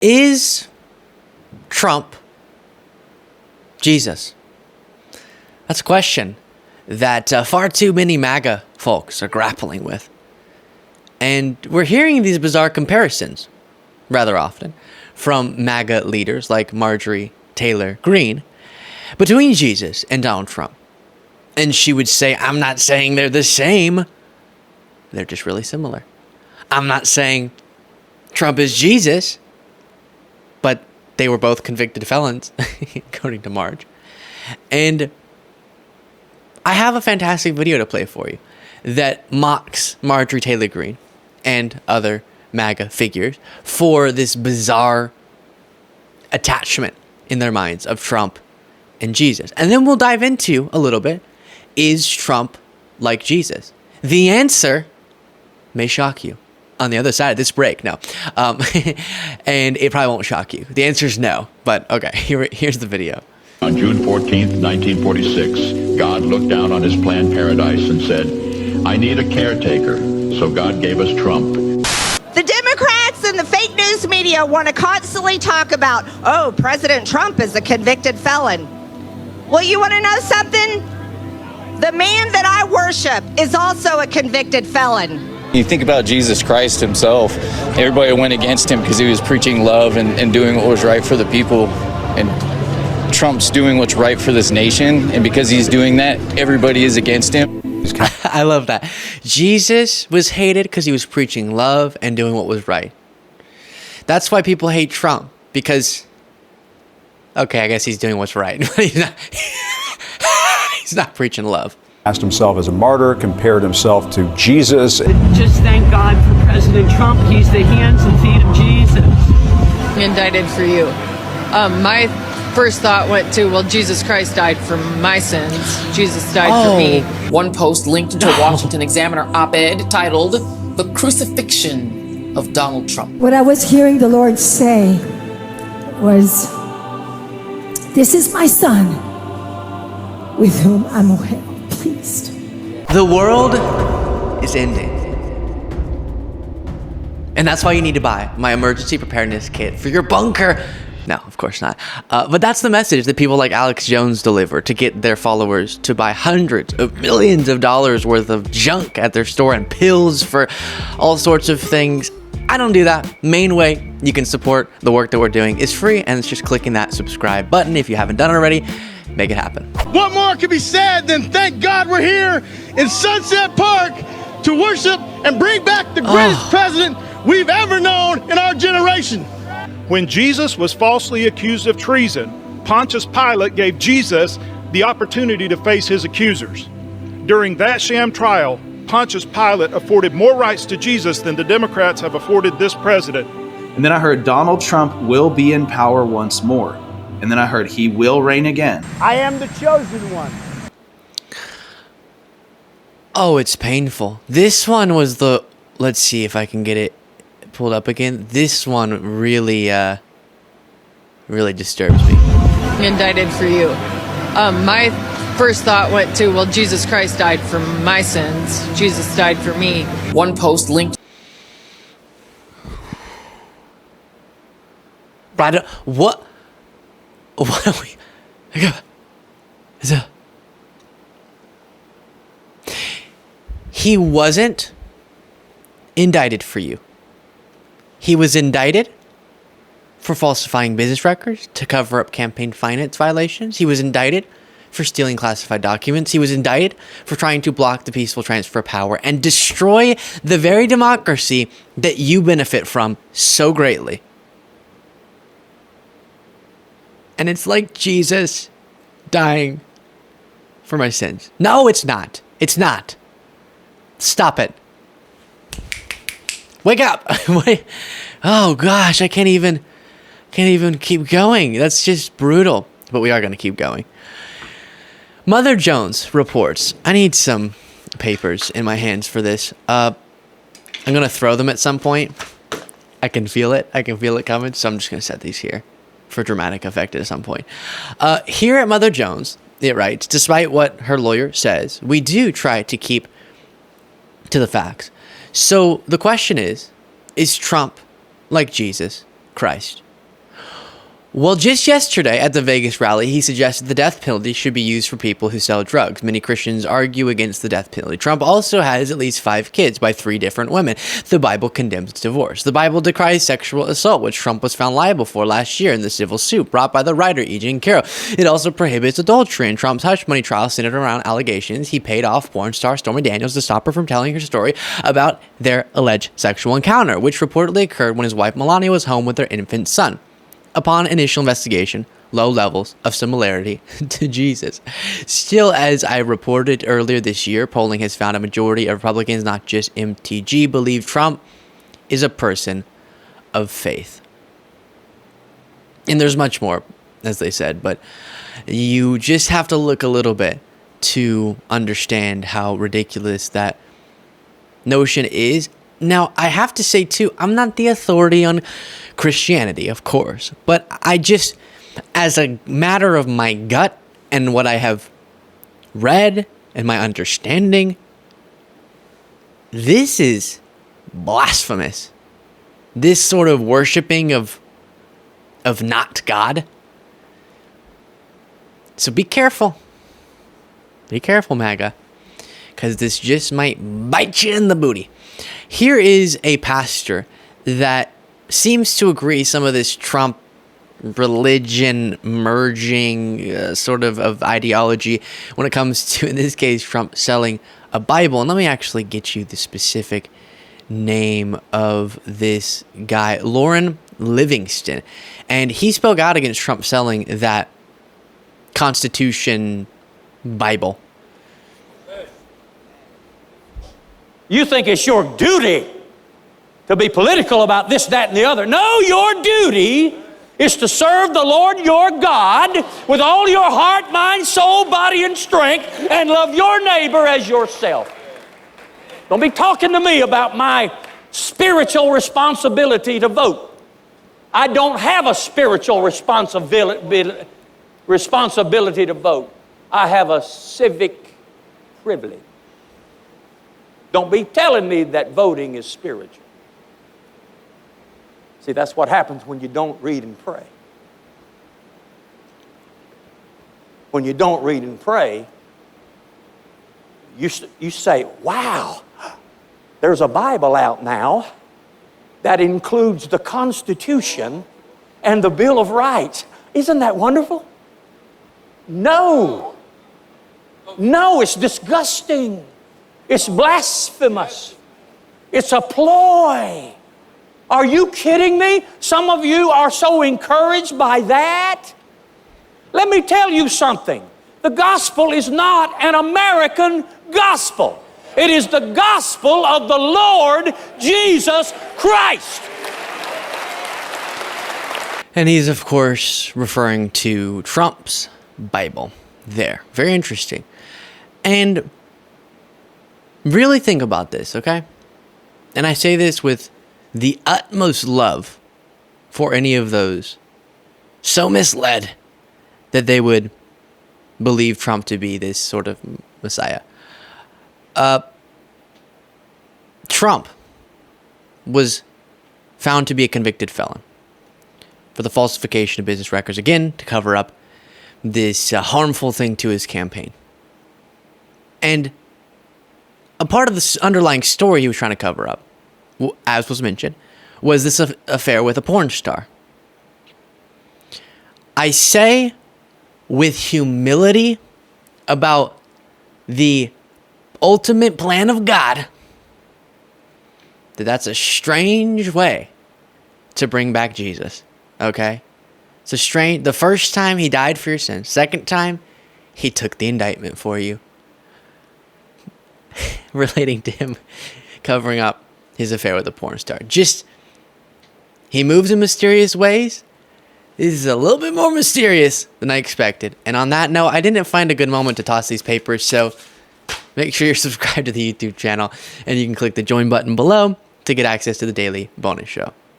Is Trump Jesus? That's a question that far too many MAGA folks are grappling with. And we're hearing these bizarre comparisons rather often from MAGA leaders like Marjorie Taylor Greene between Jesus and Donald Trump. And she would say, I'm not saying they're the same. They're just really similar. I'm not saying Trump is Jesus, but they were both convicted felons, according to Marge. And I have a fantastic video to play for you that mocks Marjorie Taylor Greene and other MAGA figures for this bizarre attachment in their minds of Trump and Jesus. And then we'll dive into a little bit, is Trump like Jesus? The answer may shock you on the other side of this break. No. And it probably won't shock you. The answer is no. But okay, here's the video. On June 14th, 1946, God looked down on his planned paradise and said, I need a caretaker. So God gave us Trump. The Democrats and the fake news media want to constantly talk about, oh, President Trump is a convicted felon. Well, you want to know something? The man that I worship is also a convicted felon. You think about Jesus Christ himself. Everybody went against him because he was preaching love and doing what was right for the people. And Trump's doing what's right for this nation. And because he's doing that, everybody is against him. I love that. Jesus was hated because he was preaching love and doing what was right. That's why people hate Trump, because, okay, I guess he's doing what's right. He's not preaching love. Cast himself as a martyr, compared himself to Jesus. Just thank God for President Trump. He's the hands and feet of Jesus. Indicted for you. My first thought went to, well, Jesus Christ died for my sins. Jesus died for me. One post linked to a Washington Examiner op-ed titled, The Crucifixion of Donald Trump. What I was hearing the Lord say was, this is my son with whom I'm well pleased. The world is ending. And that's why you need to buy my emergency preparedness kit for your bunker. No, of course not. But that's the message that people like Alex Jones deliver to get their followers to buy hundreds of millions of dollars worth of junk at their store and pills for all sorts of things. I don't do that. Main way you can support the work that we're doing is free, and it's just clicking that subscribe button. If you haven't done it already, make it happen. What more can be said than thank God we're here in Sunset Park to worship and bring back the greatest president we've ever known in our generation. When Jesus was falsely accused of treason, Pontius Pilate gave Jesus the opportunity to face his accusers. During that sham trial, Pontius Pilate afforded more rights to Jesus than the Democrats have afforded this president. And then I heard Donald Trump will be in power once more. And then I heard he will reign again. I am the chosen one. Oh, it's painful. This one was the... Let's see if I can get it pulled up again. This one really disturbs me. Indicted for you. My first thought went to, well, Jesus Christ died for my sins. Jesus died for me. One post linked. Right? What are we? He wasn't indicted for you. He was indicted for falsifying business records to cover up campaign finance violations. He was indicted for stealing classified documents. He was indicted for trying to block the peaceful transfer of power and destroy the very democracy that you benefit from so greatly. And it's like Jesus dying for my sins. No, it's not. It's not. Stop it. Wake up. Oh gosh, I can't even keep going. That's just brutal. But we are going to keep going. Mother Jones reports. I need some papers in my hands for this. I'm going to throw them at some point. I can feel it. I can feel it coming. So I'm just going to set these here for dramatic effect at some point. Here at Mother Jones, it writes, despite what her lawyer says, we do try to keep to the facts. So the question is Trump like Jesus Christ? Well, just yesterday at the Vegas rally, he suggested the death penalty should be used for people who sell drugs. Many Christians argue against the death penalty. Trump also has at least 5 kids by 3 different women. The Bible condemns divorce. The Bible decries sexual assault, which Trump was found liable for last year in the civil suit brought by the writer E. Jean Carroll. It also prohibits adultery, and Trump's hush money trial centered around allegations he paid off porn star Stormy Daniels to stop her from telling her story about their alleged sexual encounter, which reportedly occurred when his wife Melania was home with their infant son. Upon initial investigation, low levels of similarity to Jesus. Still, as I reported earlier this year, polling has found a majority of Republicans, not just MTG, believe Trump is a person of faith. And there's much more, as they said, but you just have to look a little bit to understand how ridiculous that notion is. Now, I have to say, too, I'm not the authority on Christianity, of course, but I just, as a matter of my gut and what I have read and my understanding, this is blasphemous. This sort of worshiping of not God. So be careful. Be careful, MAGA, because this just might bite you in the booty. Here is a pastor that seems to agree some of this Trump religion merging sort of ideology when it comes to, in this case, Trump selling a Bible. And let me actually get you the specific name of this guy, Lauren Livingston. And he spoke out against Trump selling that Constitution Bible. You think it's your duty to be political about this, that, and the other. No, your duty is to serve the Lord your God with all your heart, mind, soul, body, and strength, and love your neighbor as yourself. Don't be talking to me about my spiritual responsibility to vote. I don't have a spiritual responsibility to vote. I have a civic privilege. Don't be telling me that voting is spiritual. See, that's what happens when you don't read and pray. When you don't read and pray, you say, wow, there's a Bible out now that includes the Constitution and the Bill of Rights. Isn't that wonderful? No. No, it's disgusting. It's blasphemous. It's a ploy. Are you kidding me? Some of you are so encouraged by that. Let me tell you something. The gospel is not an American gospel. It is the gospel of the Lord Jesus Christ. And he's, of course, referring to Trump's Bible there. Very interesting. And really think about this, okay? And I say this with the utmost love for any of those so misled that they would believe Trump to be this sort of messiah. Trump was found to be a convicted felon for the falsification of business records, again, to cover up this harmful thing to his campaign. And a part of this underlying story he was trying to cover up, as was mentioned, was this affair with a porn star. I say with humility about the ultimate plan of God that that's a strange way to bring back Jesus, okay? It's a strange, the first time he died for your sins. Second time, he took the indictment for you. Relating to him covering up his affair with a porn star. Just, he moves in mysterious ways. This is a little bit more mysterious than I expected. And on that note, I didn't find a good moment to toss these papers, so make sure you're subscribed to the YouTube channel, and you can click the join button below to get access to the daily bonus show.